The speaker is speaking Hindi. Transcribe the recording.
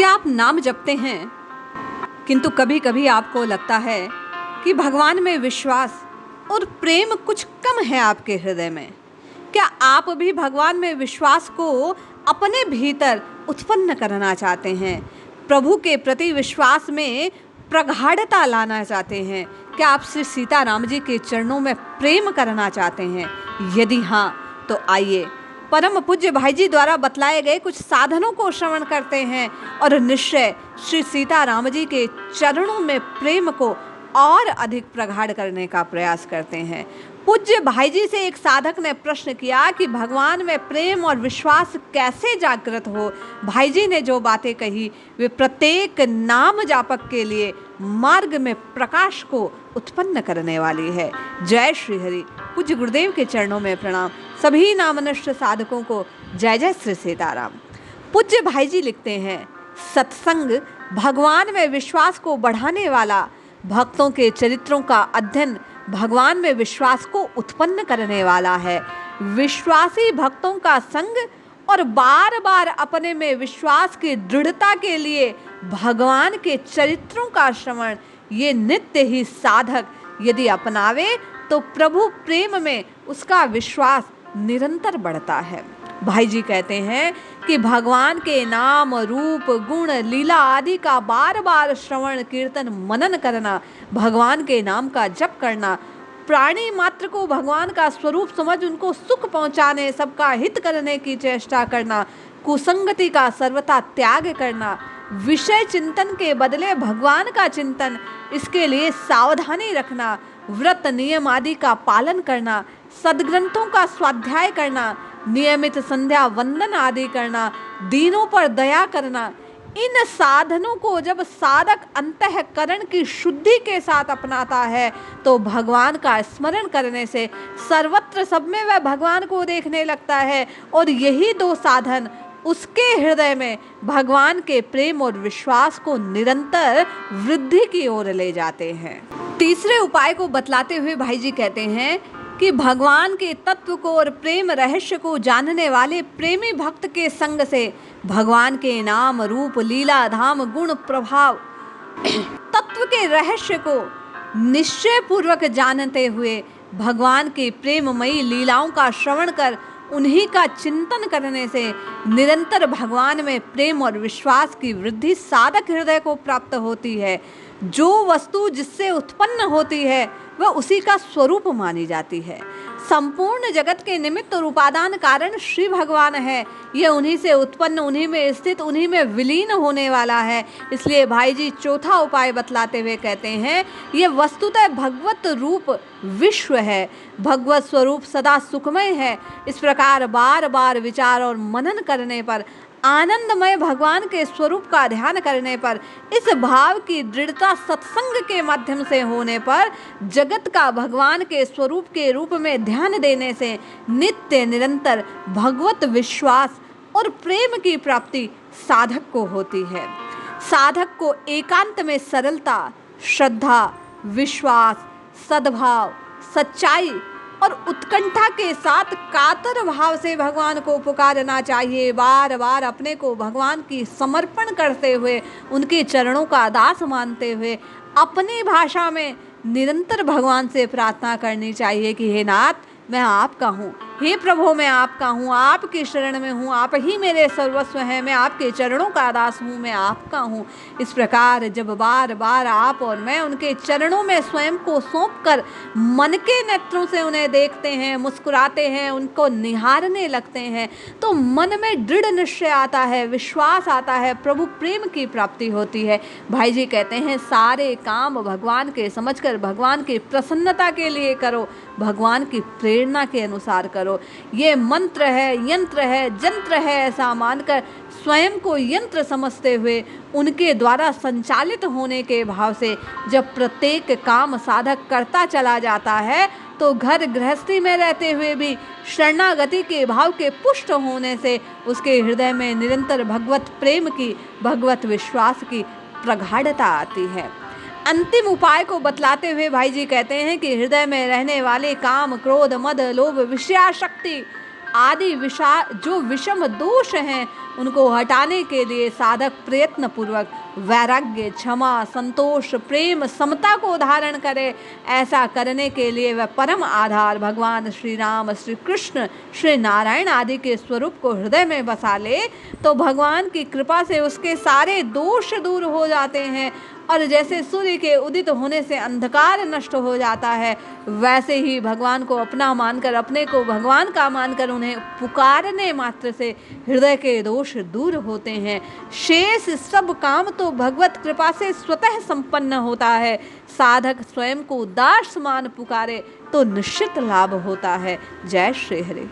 क्या आप नाम जपते हैं, किंतु कभी कभी आपको लगता है कि भगवान में विश्वास और प्रेम कुछ कम है आपके हृदय में? क्या आप भी भगवान में विश्वास को अपने भीतर उत्पन्न करना चाहते हैं? प्रभु के प्रति विश्वास में प्रगाढ़ता लाना चाहते हैं? क्या आप श्री सीताराम जी के चरणों में प्रेम करना चाहते हैं? यदि हाँ, तो आइए परम पूज्य भाई जी द्वारा बतलाए गए कुछ साधनों को श्रवण करते हैं और निश्चय श्री सीताराम जी के चरणों में प्रेम को और अधिक प्रगाढ़ करने का प्रयास करते हैं। पूज्य भाई जी से एक साधक ने प्रश्न किया कि भगवान में प्रेम और विश्वास कैसे जागृत हो। भाई जी ने जो बातें कही वे प्रत्येक नाम जापक के लिए मार्ग में प्रकाश को उत्पन्न करने वाली है। जय श्री हरि। पूज्य गुरुदेव के चरणों में प्रणाम। सभी नामनिष्ठ साधकों को जय जय श्री सीताराम। पूज्य भाई जी लिखते हैं, सत्संग भगवान में विश्वास को बढ़ाने वाला, भक्तों के चरित्रों का अध्ययन भगवान में विश्वास को उत्पन्न करने वाला है। विश्वासी भक्तों का संग और बार बार अपने में विश्वास की दृढ़ता के लिए भगवान के चरित्रों का श्रवण, ये नित्य ही साधक यदि अपनावे तो प्रभु प्रेम में उसका विश्वास निरंतर बढ़ता है। भाई जी कहते हैं कि भगवान के नाम, रूप, गुण, लीला आदि का बार बार श्रवण, कीर्तन, मनन करना, भगवान के नाम का जप करना, प्राणी मात्र को भगवान का स्वरूप समझ उनको सुख पहुंचाने, सबका हित करने की चेष्टा करना, कुसंगति का सर्वथा त्याग करना, विषय चिंतन के बदले भगवान का चिंतन, इसके लिए सावधानी रखना, व्रत नियम आदि का पालन करना, सद्ग्रंथों का स्वाध्याय करना, नियमित संध्या वंदन आदि करना, दीनों पर दया करना, इन साधनों को जब साधक अंतःकरण की शुद्धि के साथ अपनाता है तो भगवान का स्मरण करने से सर्वत्र सब में वह भगवान को देखने लगता है और यही दो साधन उसके हृदय में भगवान के प्रेम और विश्वास को निरंतर वृद्धि की ओर ले जाते हैं। तीसरे उपाय को बतलाते हुए भाई जी कहते हैं कि भगवान के तत्व को और प्रेम रहस्य को जानने वाले प्रेमी भक्त के संग से भगवान के नाम, रूप, लीला, धाम, गुण, प्रभाव, तत्व के रहस्य को निश्चय पूर्वक जानते हुए भगवान के प्रेममयी लीलाओं का श्रवण कर उन्हीं का चिंतन करने से निरंतर भगवान में प्रेम और विश्वास की वृद्धि साधक हृदय को प्राप्त होती है। जो वस्तु जिससे उत्पन्न होती है वह उसी का स्वरूप मानी जाती है। संपूर्ण जगत के निमित्त और उपादान कारण श्री भगवान है। ये उन्हीं से उत्पन्न, उन्हीं में स्थित, उन्हीं में विलीन होने वाला है। इसलिए भाई जी चौथा उपाय बतलाते हुए कहते हैं, ये वस्तुतः भगवत रूप विश्व है, भगवत स्वरूप सदा सुखमय है। इस प्रकार बार बार विचार और मनन करने पर, आनंदमय भगवान के स्वरूप का ध्यान करने पर, इस भाव की दृढ़ता सत्संग के माध्यम से होने पर, जगत का भगवान के स्वरूप के रूप में ध्यान देने से नित्य निरंतर भगवत विश्वास और प्रेम की प्राप्ति साधक को होती है। साधक को एकांत में सरलता, श्रद्धा, विश्वास, सद्भाव, सच्चाई और उत्कंठा के साथ कातर भाव से भगवान को पुकारना चाहिए। बार बार अपने को भगवान की समर्पण करते हुए, उनके चरणों का दास मानते हुए अपनी भाषा में निरंतर भगवान से प्रार्थना करनी चाहिए कि हे नाथ, मैं आपका हूँ, हे प्रभु मैं आपका हूँ, आपके शरण में हूँ, आप ही मेरे सर्वस्व हैं, मैं आपके चरणों का दास हूँ, मैं आपका हूँ। इस प्रकार जब बार बार आप और मैं उनके चरणों में स्वयं को सौंपकर मन के नेत्रों से उन्हें देखते हैं, मुस्कुराते हैं, उनको निहारने लगते हैं, तो मन में दृढ़ निश्चय आता है, विश्वास आता है, प्रभु प्रेम की प्राप्ति होती है। भाई जी कहते हैं, सारे काम भगवान के समझकर भगवान की प्रसन्नता के लिए करो, भगवान की प्रेरणा के अनुसार करो। ये मंत्र है, यंत्र है, जंत्र है, ऐसा मानकर स्वयं को यंत्र समझते हुए उनके द्वारा संचालित होने के भाव से जब प्रत्येक काम साधक करता चला जाता है तो घर गृहस्थी में रहते हुए भी शरणागति के भाव के पुष्ट होने से उसके हृदय में निरंतर भगवत प्रेम की, भगवत विश्वास की प्रगाढ़ता आती है। अंतिम उपाय को बतलाते हुए भाई जी कहते हैं कि हृदय में रहने वाले काम, क्रोध, मद, लोभ, विषयाशक्ति आदि जो विषम दोष हैं उनको हटाने के लिए साधक प्रयत्न पूर्वक वैराग्य, क्षमा, संतोष, प्रेम, समता को धारण करे। ऐसा करने के लिए वह परम आधार भगवान श्री राम, श्री कृष्ण, श्री नारायण आदि के स्वरूप को हृदय में बसा ले तो भगवान की कृपा से उसके सारे दोष दूर हो जाते हैं। और जैसे सूर्य के उदित होने से अंधकार नष्ट हो जाता है, वैसे ही भगवान को अपना मानकर, अपने को भगवान का मानकर उन्हें पुकारने मात्र से हृदय के दोष दूर होते हैं। शेष सब काम तो भगवत कृपा से स्वतः संपन्न होता है। साधक स्वयं को दास मान पुकारे तो निश्चित लाभ होता है। जय श्री हरि।